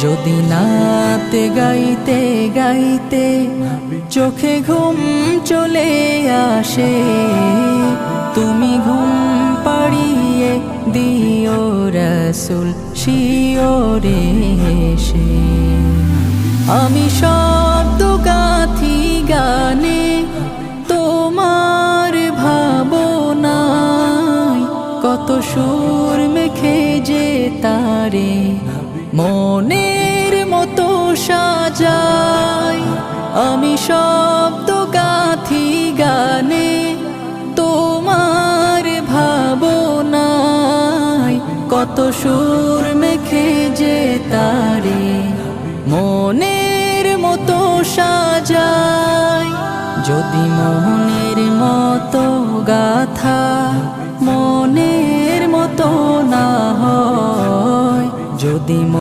যদি নাতে গাইতে গাইতে চোখে ঘুম চলে আসে, তুমি ঘুম পাড়িয়ে দিও রাসূল শিওরে এসে। আমি শব্দ গাথি গানে তোমার ভাবনায়, কত সুর মেখে যে তারে মনের মতো সাজাই। আমি শব্দ গাথি গানে তোমার ভাবনায়, কত সুর মেখে যে তারে মনের মতো সাজাই। যদি মনের মতো গাথা